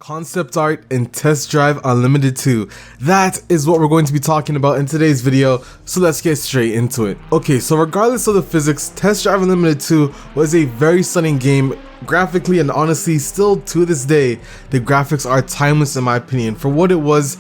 Concept art in Test Drive Unlimited 2. That is what we're going to be talking about in today's video, so let's get straight into it. Okay, so regardless of the physics, Test Drive Unlimited 2 was a very stunning game graphically, and honestly still to this day the graphics are timeless in my opinion for what it was,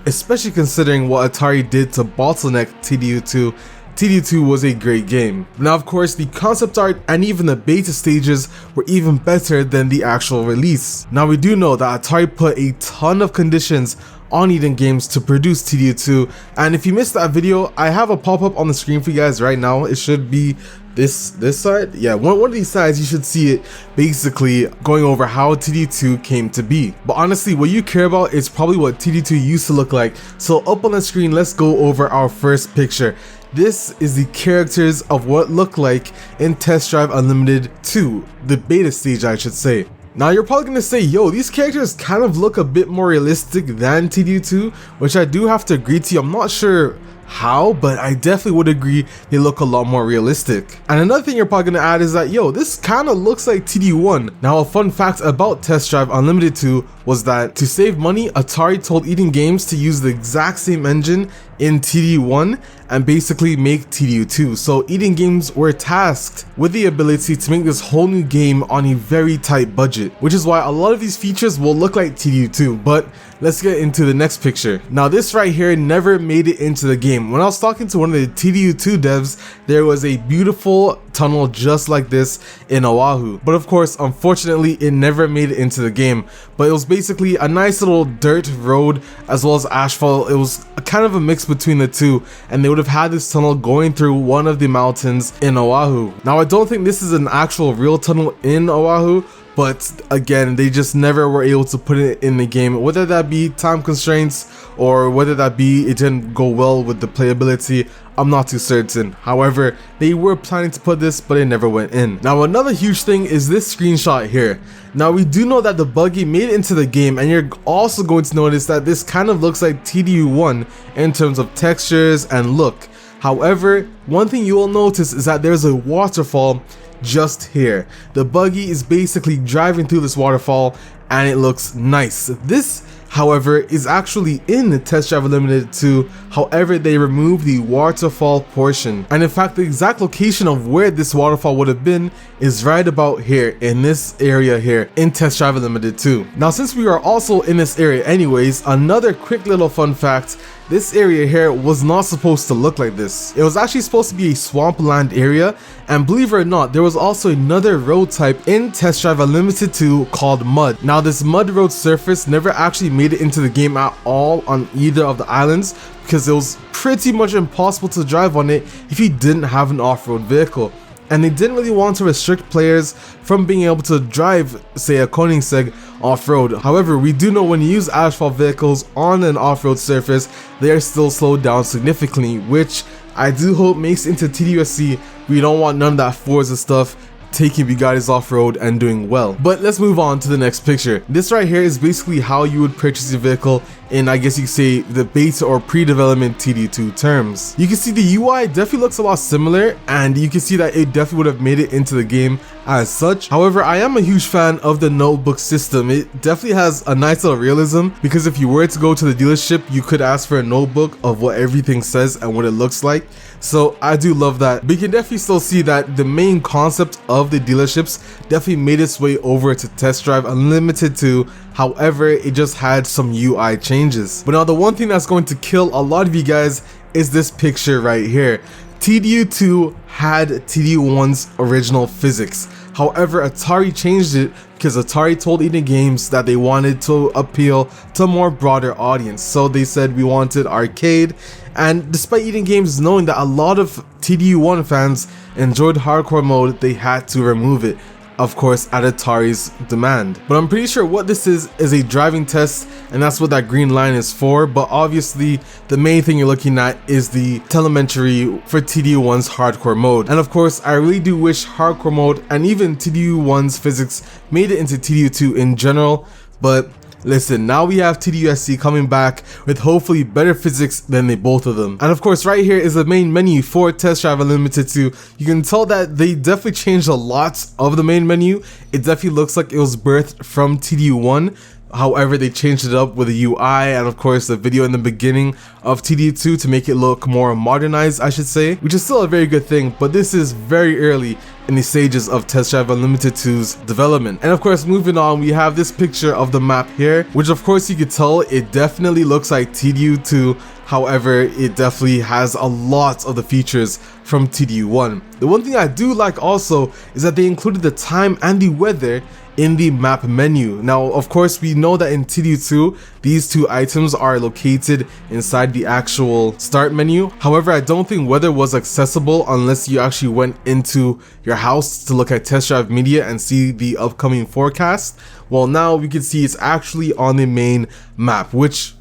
especially considering what Atari did to bottleneck TDU2. TDU2 was a great game. Now of course the concept art and even the beta stages were even better than the actual release. Now we do know that Atari put a ton of conditions on Eden Games to produce TDU2, and if you missed that video, I have a pop-up on the screen for you guys right now. It should be this side, yeah, one of these sides. You should see it basically going over how TDU2 came to be. But honestly, what you care about is probably what TDU2 used to look like. So up on the screen, let's go over our first picture. This is the characters of what looked like in Test Drive Unlimited 2, the beta stage I should say. Now you're probably gonna say, yo, these characters kind of look a bit more realistic than TDU2, which I do have to agree to. I'm not sure how, but I definitely would agree they look a lot more realistic. And another thing you're probably gonna add is that, yo, this kind of looks like TDU1. Now a fun fact about Test Drive Unlimited 2 was that to save money, Atari told Eden Games to use the exact same engine in TDU1 and basically make TDU2. So Eden Games were tasked with the ability to make this whole new game on a very tight budget, which is why a lot of these features will look like TDU2. But let's get into the next picture. Now this right here never made it into the game. When I was talking to one of the TDU2 devs, there was a beautiful tunnel just like this in Oahu, but of course unfortunately it never made it into the game. But it was basically a nice little dirt road as well as asphalt. It was kind of a mix between the two, and they would have had this tunnel going through one of the mountains in Oahu. Now I don't think this is an actual real tunnel in Oahu, but again, they just never were able to put it in the game, whether that be time constraints or whether that be it didn't go well with the playability. I'm not too certain. However, they were planning to put this, but it never went in. Now another huge thing is this screenshot here. Now we do know that the buggy made it into the game, and you're also going to notice that this kind of looks like TDU1 in terms of textures and look. However, one thing you will notice is that there's a waterfall just here. The buggy is basically driving through this waterfall and it looks nice. This, however, is actually in the Test Drive Unlimited 2. However, they removed the waterfall portion, and in fact the exact location of where this waterfall would have been is right about here in this area here in Test Drive Unlimited 2. Now since we are also in this area anyways, another quick little fun fact: this area here was not supposed to look like this. It was actually supposed to be a swampland area, and believe it or not, there was also another road type in Test Drive Unlimited 2 called mud. Now this mud road surface never actually made it into the game at all on either of the islands, because it was pretty much impossible to drive on it if you didn't have an off-road vehicle. And they didn't really want to restrict players from being able to drive, say, a Koenigsegg off-road. However, we do know when you use asphalt vehicles on an off-road surface, they are still slowed down significantly, which I do hope makes into TDU SC. We don't want none of that Forza stuff taking Bugattis off-road and doing well. But let's move on to the next picture. This right here is basically how you would purchase your vehicle in, I guess you could say, the beta or pre-development TDU2 terms. You can see the UI definitely looks a lot similar, and you can see that it definitely would have made it into the game as such. However, I am a huge fan of the notebook system. It definitely has a nice little realism, because if you were to go to the dealership, you could ask for a notebook of what everything says and what it looks like. So I do love that. But you can definitely still see that the main concept of the dealerships definitely made its way over to Test Drive Unlimited 2. However, it just had some UI changes. But now the one thing that's going to kill a lot of you guys is this picture right here. TDU2 had TDU1's original physics. However, Atari changed it because Atari told Eden Games that they wanted to appeal to a more broader audience. So they said we wanted arcade, and despite Eden Games knowing that a lot of TDU1 fans enjoyed hardcore mode, they had to remove it, of course at Atari's demand. But I'm pretty sure what this is a driving test, and that's what that green line is for. But obviously the main thing you're looking at is the telemetry for TDU1's hardcore mode. And of course I really do wish hardcore mode and even TDU1's physics made it into TDU2 in general, but listen, now we have TDU SC coming back with hopefully better physics than the both of them. And of course right here is the main menu for Test Drive Unlimited 2. You can tell that they definitely changed a lot of the main menu. It definitely looks like it was birthed from TDU1, However, they changed it up with the UI and of course the video in the beginning of TDU2 to make it look more modernized, I should say, which is still a very good thing, but this is very early in the stages of Test Drive Unlimited 2's development. And of course, moving on, we have this picture of the map here, which of course you could tell it definitely looks like TDU2. However, it definitely has a lot of the features from TDU1. The one thing I do like also is that they included the time and the weather in the map menu. Now, of course, we know that in TDU2, these two items are located inside the actual start menu. However, I don't think weather was accessible unless you actually went into your house to look at test drive media and see the upcoming forecast. Well, now we can see it's actually on the main map, which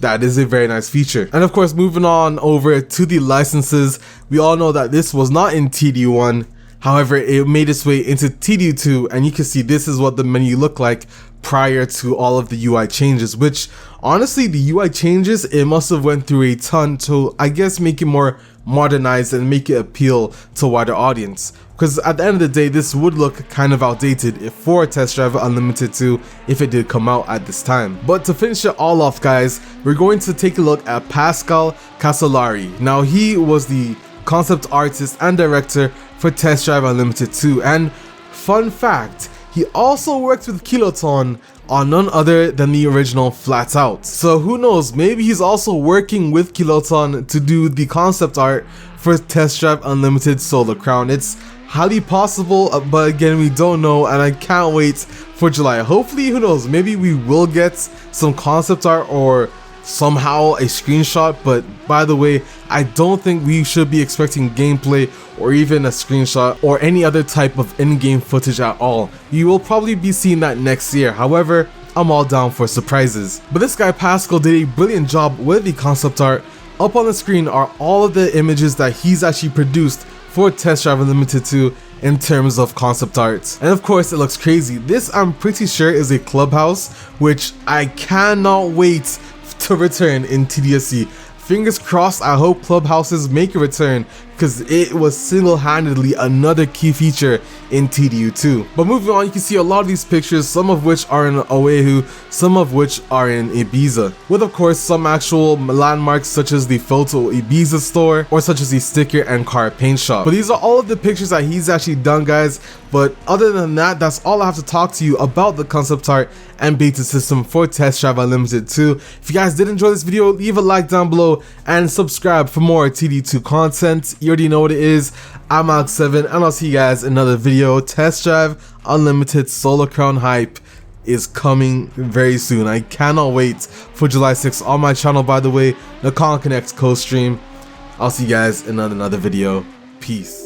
that is a very nice feature. And of course, moving on over to the licenses, we all know that this was not in TDU1. However, it made its way into TDU2, and you can see this is what the menu looked like prior to all of the UI changes, which honestly, the UI changes, it must have went through a ton to, I guess, make it more modernized and make it appeal to a wider audience. Because at the end of the day, this would look kind of outdated for Test Drive Unlimited 2 if it did come out at this time. But to finish it all off, guys, we're going to take a look at Pascal Castellari. Now, he was the concept artist and director for Test Drive Unlimited 2, and fun fact, he also worked with Kylotonn on none other than the original Flat Out. So who knows, maybe he's also working with Kylotonn to do the concept art for Test Drive Unlimited Solar Crown. It's highly possible, but again, we don't know, and I can't wait for July. Hopefully, who knows, maybe we will get some concept art or somehow a screenshot. But by the way, I don't think we should be expecting gameplay or even a screenshot or any other type of in-game footage at all. You will probably be seeing that next year. However, I'm all down for surprises. But this guy Pascal did a brilliant job with the concept art. Up on the screen are all of the images that he's actually produced for Test Drive Unlimited 2 in terms of concept art. And of course, it looks crazy. This, I'm pretty sure, is a clubhouse, which I cannot wait to return in TDSC. Fingers crossed, I hope clubhouses make a return, because it was single-handedly another key feature in TDU2. But moving on, you can see a lot of these pictures, some of which are in Oahu, some of which are in Ibiza, with of course some actual landmarks such as the Photo Ibiza store, or such as the sticker and car paint shop. But these are all of the pictures that he's actually done, guys. But other than that, that's all I have to talk to you about the concept art and beta system for Test Drive Unlimited 2. If you guys did enjoy this video, leave a like down below and subscribe for more TD2 content. You already know what it is. I'm Alex7, and I'll see you guys in another video. Test Drive Unlimited Solar Crown hype is coming very soon. I cannot wait for July 6th on my channel, by the way, Nacon Connect co-stream. I'll see you guys in another video. Peace.